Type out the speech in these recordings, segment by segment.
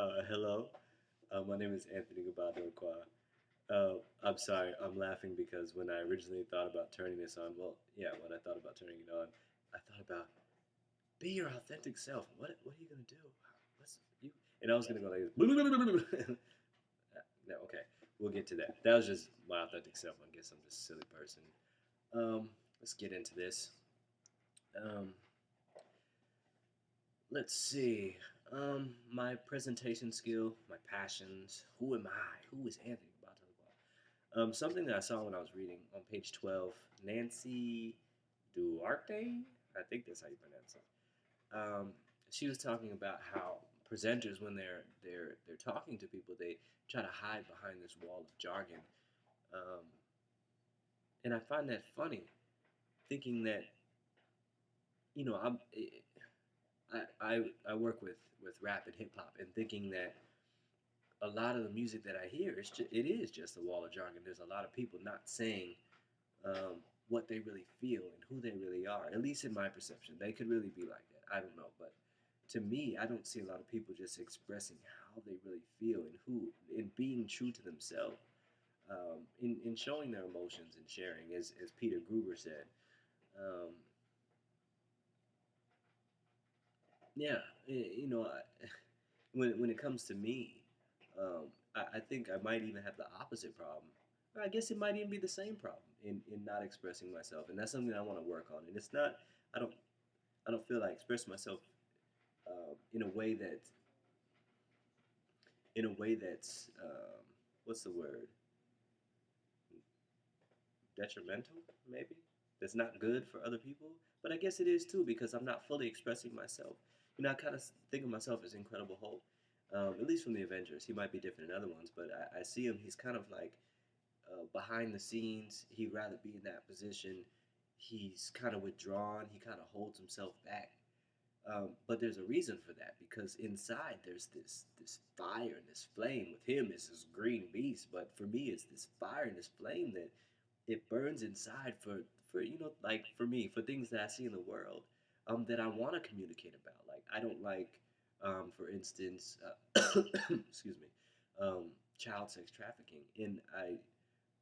Hello. My name is Anthony Gaba-DeLaCroix. I'm sorry, I'm laughing because when I originally thought about turning this on, well, yeah, when I thought about turning it on, I thought about be your authentic self. What are you gonna do? What's you? And I was gonna go like this. No, okay, we'll get to that. That was just my authentic self. I guess I'm just a silly person. Let's get into this. Um, let's see. My presentation skill, my passions. Who am I? Who is Anthony Batalwa? Something that I saw when I was reading on page 12, Nancy Duarte. I think that's how you pronounce it. She was talking about how presenters, when they're talking to people, they try to hide behind this wall of jargon, um, and I find that funny, thinking that I'm I work with rap and hip hop, and thinking that a lot of the music that I hear it is just a wall of jargon. There's a lot of people not saying what they really feel and who they really are. At least in my perception, they could really be like that. I don't know, but to me, I don't see a lot of people just expressing how they really feel and who, in being true to themselves, in showing their emotions and sharing, as Peter Gruber said. Um, yeah, when it comes to me, I think I might even have the opposite problem. I guess it might even be the same problem in not expressing myself, and that's something I want to work on. And it's not, I don't I don't feel I express myself in a way that's what's the word, detrimental, maybe, that's not good for other people. But I guess it is too, because I'm not fully expressing myself. I kind of think of myself as Incredible Hulk, at least from the Avengers. He might be different in other ones, but I see him. He's kind of like behind the scenes. He'd rather be in that position. He's kind of withdrawn. He kind of holds himself back. But there's a reason for that, because inside there's this fire and this flame. With him, it's this green beast, but for me, it's this fire and this flame that it burns inside for like for me, for things that I see in the world, that I want to communicate about. Like I don't like, for instance, excuse me, child sex trafficking,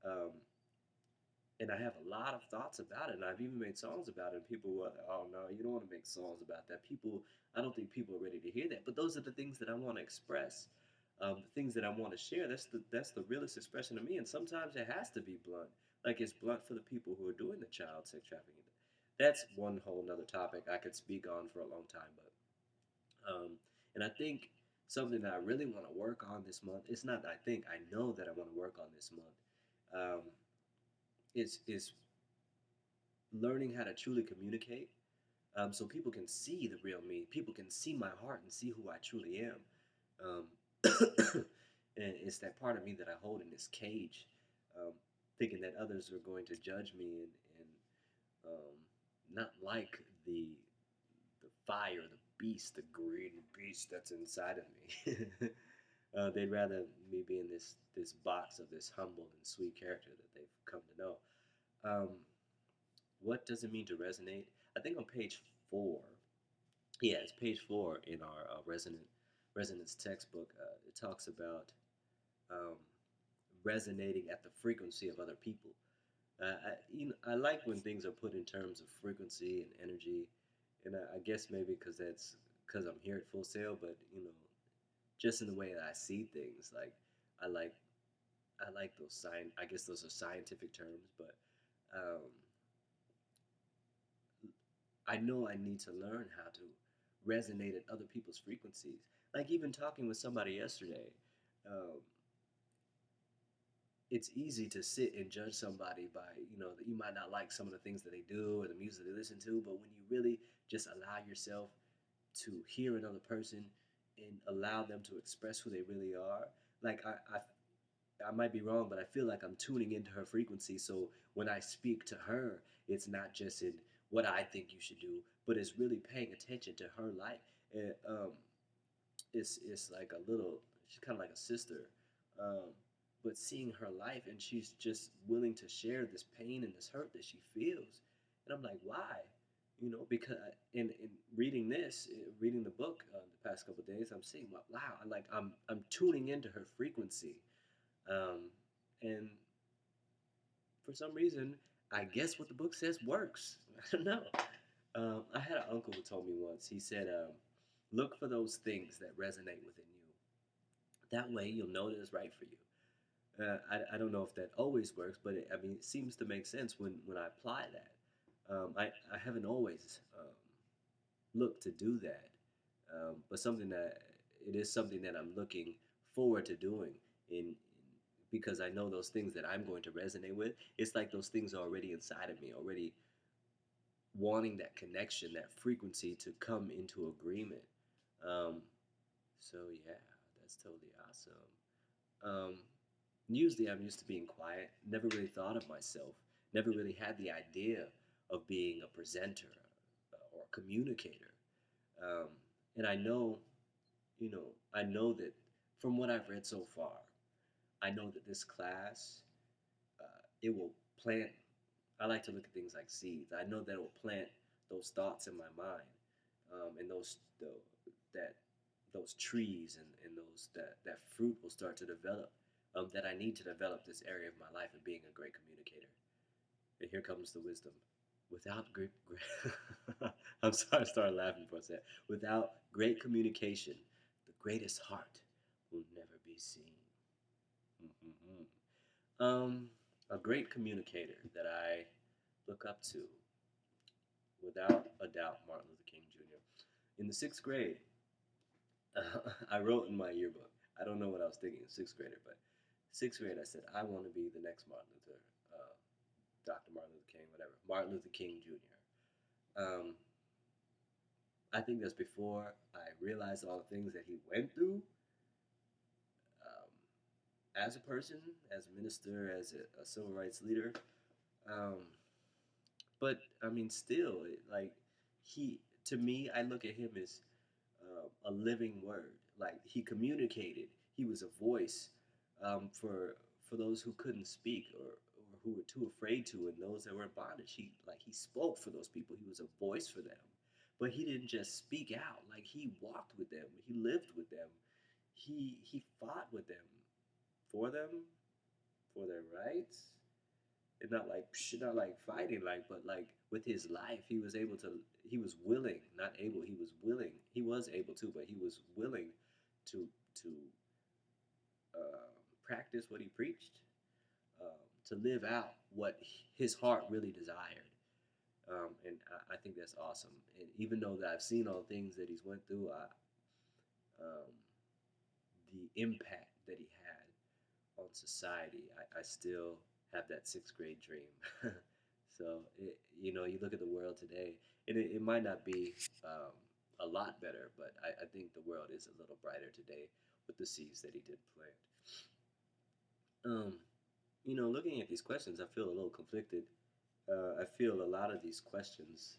um, and I have a lot of thoughts about it, and I've even made songs about it. And people were like, "Oh no, you don't want to make songs about that." I don't think people are ready to hear that. But those are the things that I want to express, the things that I want to share. That's the realest expression of me. And sometimes it has to be blunt. Like it's blunt for the people who are doing the child sex trafficking. That's one whole nother topic I could speak on for a long time. And I think something that I really want to work on this month. It's not that I think, I know that I want to work on this month. Um, is learning how to truly communicate, so people can see the real me. People can see my heart and see who I truly am. And it's that part of me that I hold in this cage, um, thinking that others are going to judge me and not like the fire, the beast, the green beast that's inside of me. They'd rather me be in this box of this humble and sweet character that they've come to know. Um, what does it mean to resonate? I think on page 4, yeah, it's page 4 in our resonance textbook. It talks about um, resonating at the frequency of other people. I like when things are put in terms of frequency and energy, and I guess maybe because I'm here at Full Sail, but just in the way that I see things, like I like I like those I guess those are scientific terms, but um, I know I need to learn how to resonate at other people's frequencies. Like even talking with somebody yesterday, um, it's easy to sit and judge somebody by, that you might not like some of the things that they do or the music they listen to, but when you really just allow yourself to hear another person and allow them to express who they really are, like I might be wrong, but I feel like I'm tuning into her frequency. So when I speak to her, it's not just in what I think you should do, but it's really paying attention to her life. And it's like a little, she's kind of like a sister, um, but seeing her life, and she's just willing to share this pain and this hurt that she feels. And I'm like, why? because in reading this, reading the book the past couple of days, I'm seeing, wow, I'm tuning into her frequency, um, and for some reason, I guess what the book says works. I don't know. I had an uncle who told me once. He said, "Look for those things that resonate within you. That way, you'll know that it's right for you." I don't know if that always works, but it seems to make sense when I apply that. I haven't always looked to do that, but it is something that I'm looking forward to doing because I know those things that I'm going to resonate with. It's like those things are already inside of me, already wanting that connection, that frequency to come into agreement. Um, so yeah, that's totally awesome. Usually I'm used to being quiet, never really thought of myself, never really had the idea of being a presenter or a communicator. Um, and I know that from what I've read so far, I know that this class, it will plant. I like to look at things like seeds. I know that it will plant those thoughts in my mind, and that those trees and that fruit will start to develop. That I need to develop this area of my life of being a great communicator. And here comes the wisdom. Without great, I'm sorry, I started laughing for a second. Without great communication, the greatest heart will never be seen. Mm-hmm. A great communicator that I look up to, without a doubt, Martin Luther King Jr. In the sixth grade, I wrote in my yearbook. I don't know what I was thinking in sixth grader, but sixth grade, I said I want to be the next Martin Luther, Dr. Martin Luther King, whatever, Martin Luther King Jr. Um, I think that's before I realized all the things that he went through as a person, as a minister, as a civil rights leader. Um, but still, he to me, I look at him as a living word. Like he communicated. He was a voice for those who couldn't speak or who were too afraid to, and those that were in bondage. He spoke for those people. He was a voice for them. But he didn't just speak out. Like he walked with them. He lived with them. He fought with them for their rights. And not like fighting, but like with his life, he was willing, not able, he was willing, he was able to, but he was willing to to practice what he preached, to live out what his heart really desired. And I think that's awesome. And even though that I've seen all the things that he's went through, um, the impact that he had on society, I still have that sixth grade dream. So, you look at the world today, and it might not be a lot better, but I think the world is a little brighter today with the seeds that he did plant. Looking at these questions, I feel a little conflicted. I feel a lot of these questions,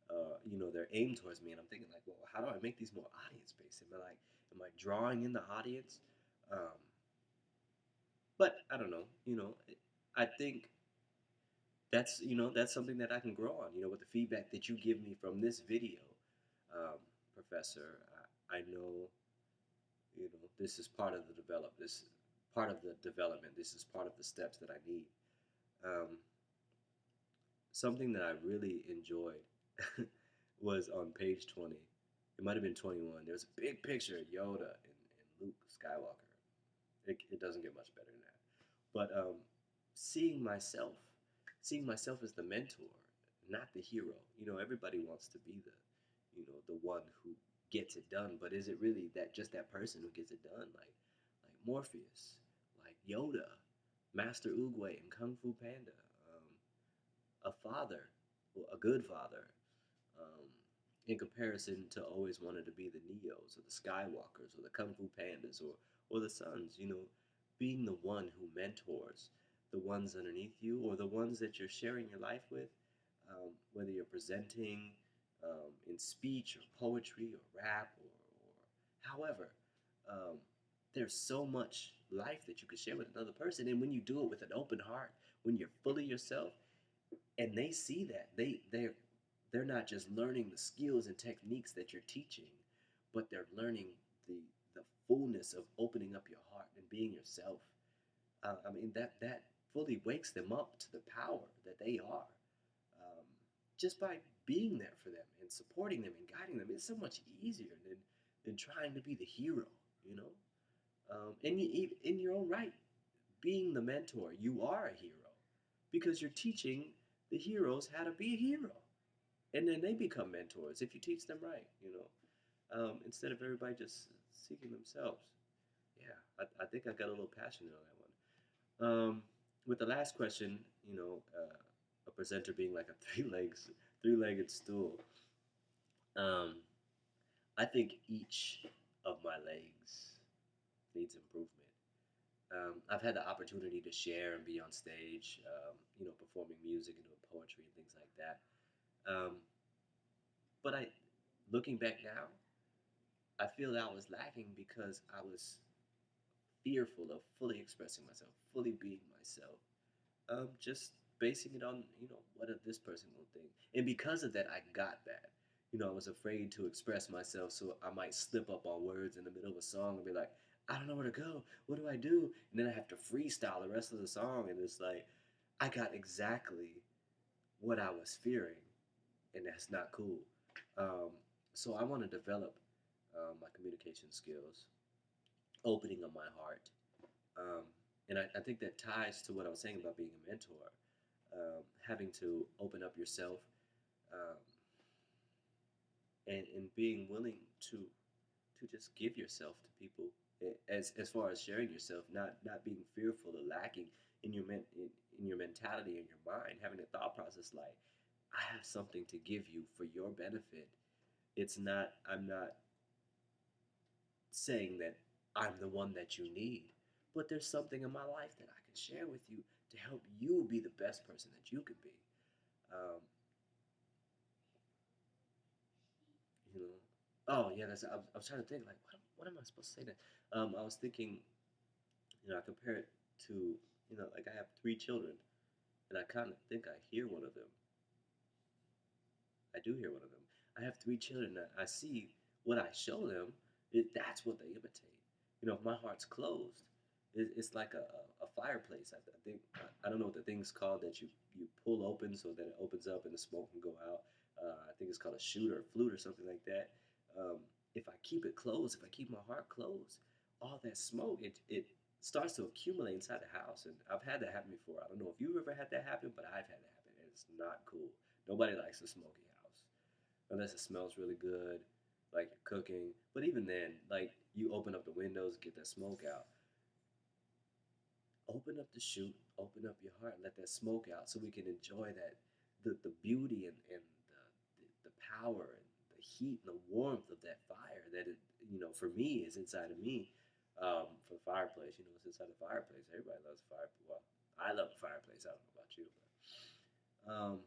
they're aimed towards me, and I'm thinking like, well, how do I make these more audience based? Am I drawing in the audience? Um, but I don't know. I think that's something that I can grow on. With the feedback that you give me from this video, Professor, I know this is part of the development. This is part of the steps that I need. Um, Something that I really enjoyed was on page 20. It might have been 21. There's a big picture of Yoda and Luke Skywalker. It doesn't get much better than that. But seeing myself, seeing myself as the mentor, not the hero. Everybody wants to be the one who gets it done. But is it really just that person who gets it done? Like Morpheus, like Yoda, Master Oogway in Kung Fu Panda, a father, a good father, um, in comparison to always wanting to be the Neos or the Skywalkers or the Kung Fu Pandas or the Sons. Being the one who mentors the ones underneath you or the ones that you're sharing your life with, whether you're presenting in speech or poetry or rap or however. Um, there's so much life that you can share with another person, and when you do it with an open heart, when you're fully yourself, and they see that, they're not just learning the skills and techniques that you're teaching, but they're learning the the fullness of opening up your heart and being yourself. I mean that fully wakes them up to the power that they are, um, just by being there for them and supporting them and guiding them. It's so much easier than trying to be the hero, you know. And in your own right, being the mentor, you are a hero because you're teaching the heroes how to be a hero, and then they become mentors if you teach them right, you know. Instead of everybody just seeking themselves. Yeah, I think I got a little passionate on that one. With the last question, you know, a presenter being like a three-legged stool. Um, I think each of my legs needs improvement. I've had the opportunity to share and be on stage, you know, performing music and doing poetry and things like that. Um, but looking back now, I feel that I was lacking because I was fearful of fully expressing myself, fully being myself, just basing it on, you know, what this person will think. And because of that, I got that. You know, I was afraid to express myself, so I might slip up on words in the middle of a song and be like, I don't know where to go. What do I do? And then I have to freestyle the rest of the song, and it's like I got exactly what I was fearing, and that's not cool. Um, so I want to develop my communication skills, opening up my heart, and I think that ties to what I was saying about being a mentor, having to open up yourself, um, and being willing to just give yourself to people, as far as sharing yourself, not being fearful or lacking in in your mentality and your mind, having a thought process like, I have something to give you for your benefit. It's not I'm not saying that I'm the one that you need, but there's something in my life that I can share with you to help you be the best person that you could be. Um, you know, oh yeah, I was trying to think like what am I supposed to say then? I was thinking, you know, I compare it to, you know, like I have three children, and I kind of think I hear one of them. I do hear one of them. I have three children. That I see what I show them. That's what they imitate. You know, if my heart's closed, it's like a fireplace. I think I don't know what the thing's called that you pull open so that it opens up and the smoke can go out. I think it's called a chute or a flute or something like that. Um, if I keep it closed, if I keep my heart closed, all that smoke it starts to accumulate inside the house. And I've had that happen before. I don't know if you've ever had that happen, but I've had that happen, and it's not cool. Nobody likes a smoky house unless it smells really good, like you're cooking. But even then, like you open up the windows, get that smoke out. Open up the chute, open up your heart, let that smoke out so we can enjoy that the beauty and the power and the heat and the warmth of that fire that it, you know, for me is inside of me. For the fireplace, you know, it's inside the fireplace. Everybody loves the fireplace. Well, I love the fireplace. I don't know about you, but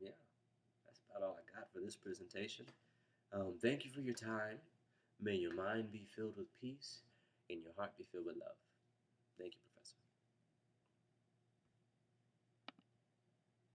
yeah, that's about all I got for this presentation. Thank you for your time. May your mind be filled with peace and your heart be filled with love. Thank you.